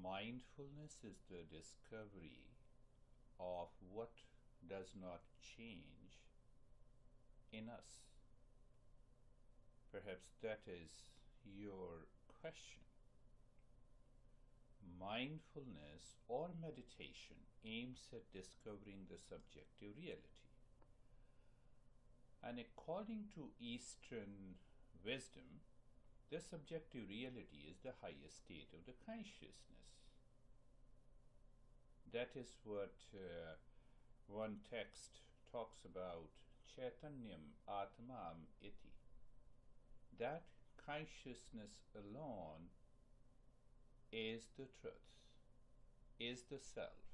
Mindfulness is the discovery of what does not change in us. Perhaps that is your question. Mindfulness or meditation aims at discovering the subjective reality. And according to Eastern wisdom, the subjective reality is the highest state of the consciousness. That is what one text talks about, Chaitanyam Atmam Iti. That consciousness alone is the truth, is the self.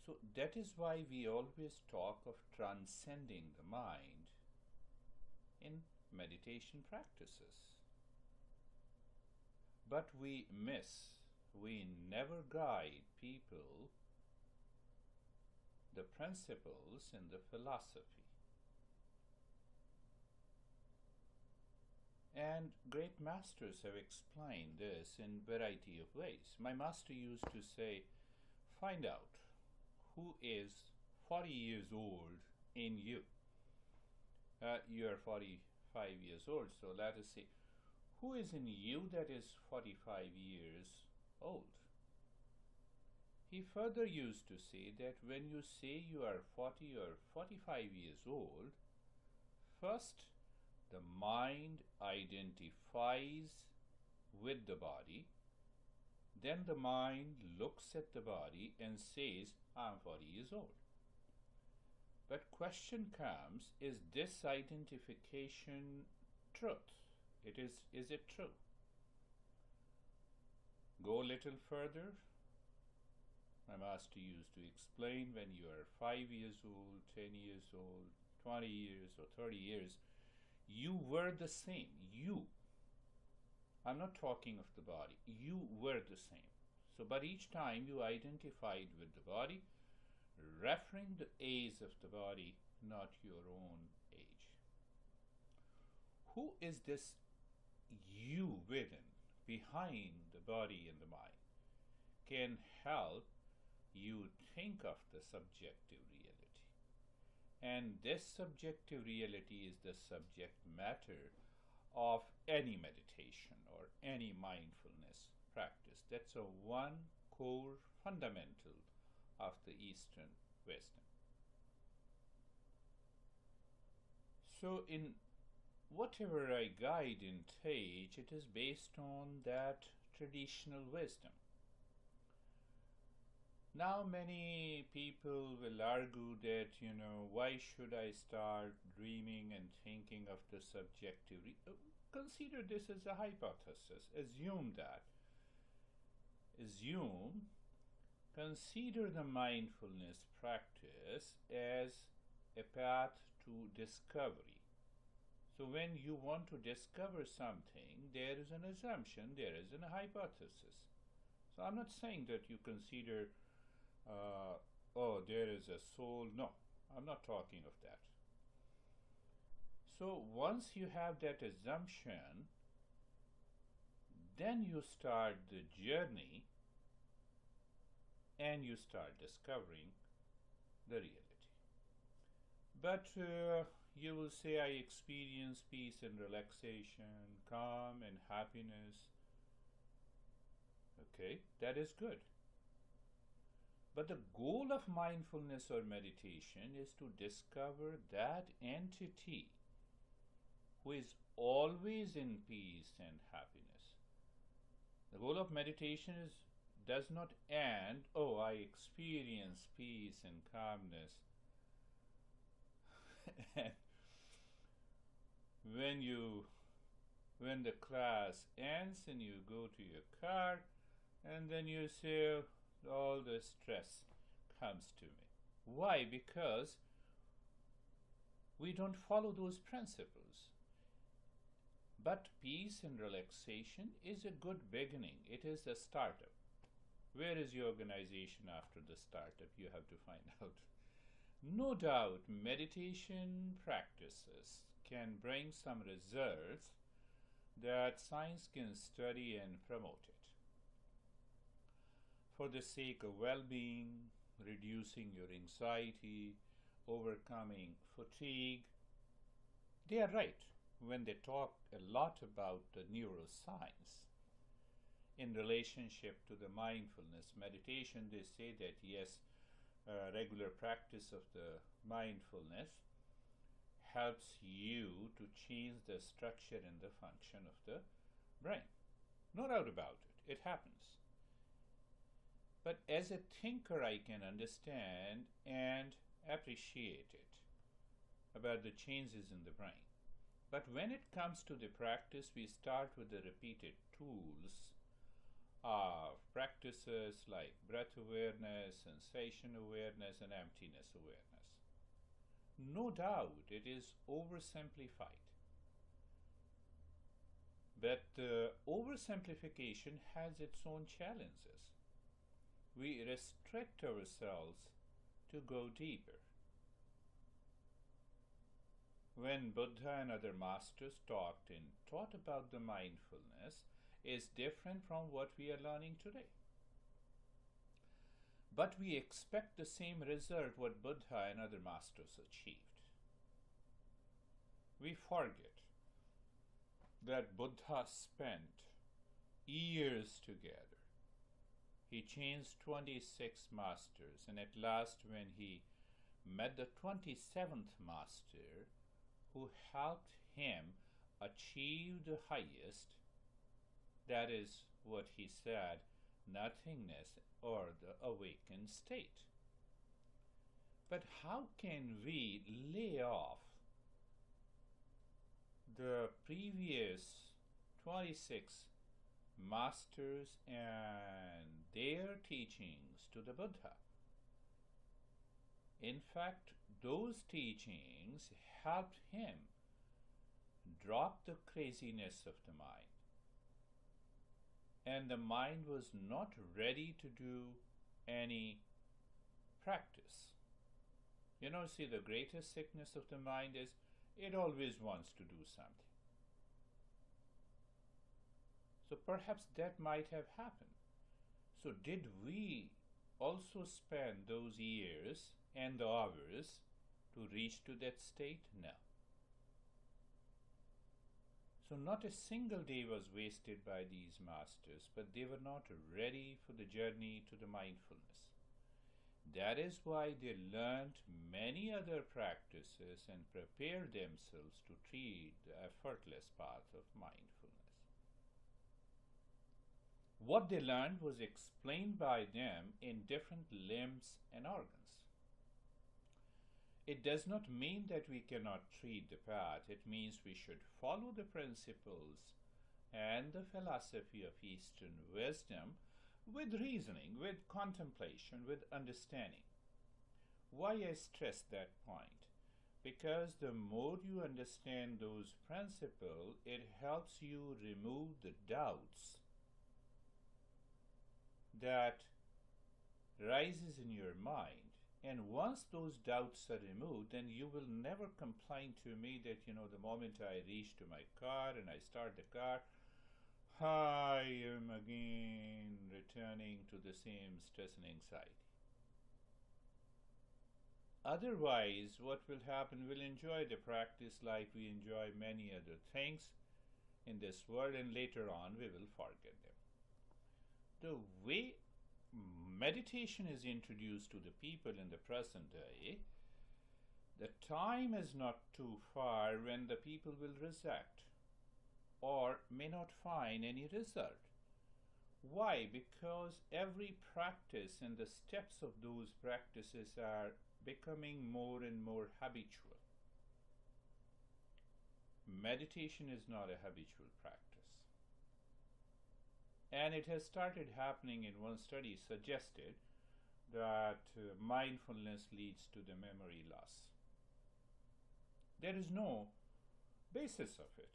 So that is why we always talk of transcending the mind in meditation practices. But we never guide people the principles in the philosophy. And great masters have explained this in variety of ways. My master used to say, find out who is 40 years old in you. You are 45 years old, so let us see, who is in you that is 45 years old? He further used to say that when you say you are 40 or 45 years old, first the mind identifies with the body, then the mind looks at the body and says, I'm 40 years old. But question comes, is this identification truth? Is it true? Go a little further. My master used to explain, when you are 5 years old, 10 years old, 20 years or 30 years, you were the same. You. I'm not talking of the body. You were the same. So, but each time you identified with the body, referring the age of the body, not your own age. Who is this you within, behind the body and the mind, can help you think of the subjective reality. And this subjective reality is the subject matter of any meditation or any mindfulness practice. That's a one core fundamental of the Eastern wisdom. So in whatever I guide and teach, it is based on that traditional wisdom. Now many people will argue that, why should I start dreaming and thinking of the subjective? Consider this as a hypothesis. Consider the mindfulness practice as a path to discovery. So when you want to discover something, there is an assumption, there is a hypothesis. So I'm not saying that you consider there is a soul. No, I'm not talking of that. So once you have that assumption, then you start the journey and you start discovering the reality. But you will say, I experience peace and relaxation, calm and happiness. Okay, that is good. But the goal of mindfulness or meditation is to discover that entity who is always in peace and happiness. The goal of meditation does not end, I experience peace and calmness. And when the class ends and you go to your car, and then you say, all the stress comes to me. Why? Because we don't follow those principles. But peace and relaxation is a good beginning. It is a startup. Where is your organization after the startup? You have to find out. No doubt meditation practices can bring some results that science can study and promote it. for the sake of well being, reducing your anxiety, overcoming fatigue. They are right when they talk a lot about the neuroscience. In relationship to the mindfulness meditation, they say that yes, regular practice of the mindfulness helps you to change the structure and the function of the brain. No doubt about it, it happens. But as a thinker, I can understand and appreciate it about the changes in the brain. But when it comes to the practice, we start with the repeated tools of practices like breath awareness, sensation awareness, and emptiness awareness. No doubt it is oversimplified. But oversimplification has its own challenges. We restrict ourselves to go deeper. When Buddha and other masters talked and taught about the mindfulness is different from what we are learning today. But we expect the same result what Buddha and other masters achieved. We forget that Buddha spent years together. He changed 26 masters, and at last, when he met the 27th master who helped him achieve the highest, that is what he said, nothingness or the awakened state. But how can we lay off the previous 26 masters and their teachings to the Buddha? In fact, those teachings helped him drop the craziness of the mind. And the mind was not ready to do any practice. You know, see, the greatest sickness of the mind is it always wants to do something. So perhaps that might have happened. So did we also spend those years and the hours to reach to that state? No. So not a single day was wasted by these masters, but they were not ready for the journey to the mindfulness. That is why they learned many other practices and prepared themselves to tread the effortless path of mindfulness. What they learned was explained by them in different limbs and organs. It does not mean that we cannot tread the path. It means we should follow the principles and the philosophy of Eastern wisdom with reasoning, with contemplation, with understanding. Why I stress that point? Because the more you understand those principles, it helps you remove the doubts that rises in your mind. And once those doubts are removed, then you will never complain to me that, the moment I reach to my car and I start the car, I am again returning to the same stress and anxiety. Otherwise, what will happen? We'll enjoy the practice like we enjoy many other things in this world, and later on we will forget them. The way meditation is introduced to the people in the present day, the time is not too far when the people will reject or may not find any result. Why? Because every practice and the steps of those practices are becoming more and more habitual. Meditation is not a habitual practice. And it has started happening in one study suggested that mindfulness leads to the memory loss. There is no basis of it,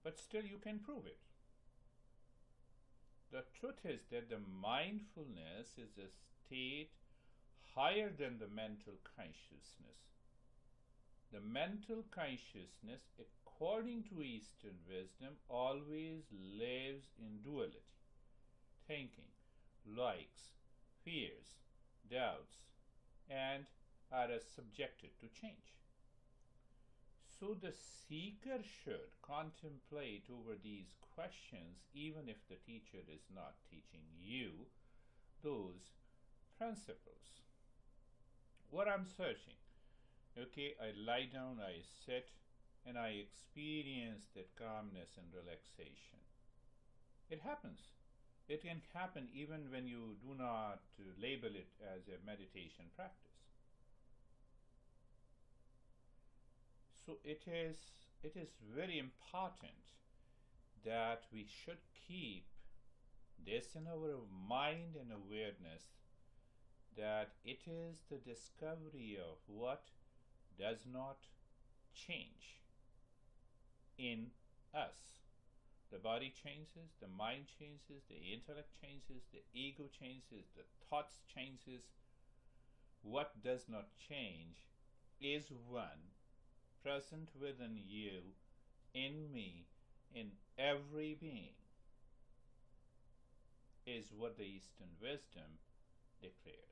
but still you can prove it. The truth is that the mindfulness is a state higher than the mental consciousness. The mental consciousness, according to Eastern wisdom, always lives in duality, thinking, likes, fears, doubts, and are subjected to change. So the seeker should contemplate over these questions even if the teacher is not teaching you those principles. What I'm searching, okay, I lie down, I sit, and I experience that calmness and relaxation. It happens. It can happen even when you do not label it as a meditation practice. So it is very important that we should keep this in our mind and awareness that it is the discovery of what does not change in us. The body changes, the mind changes, the intellect changes, the ego changes, the thoughts changes. What does not change is one present within you, in me, in every being, is what the Eastern wisdom declares.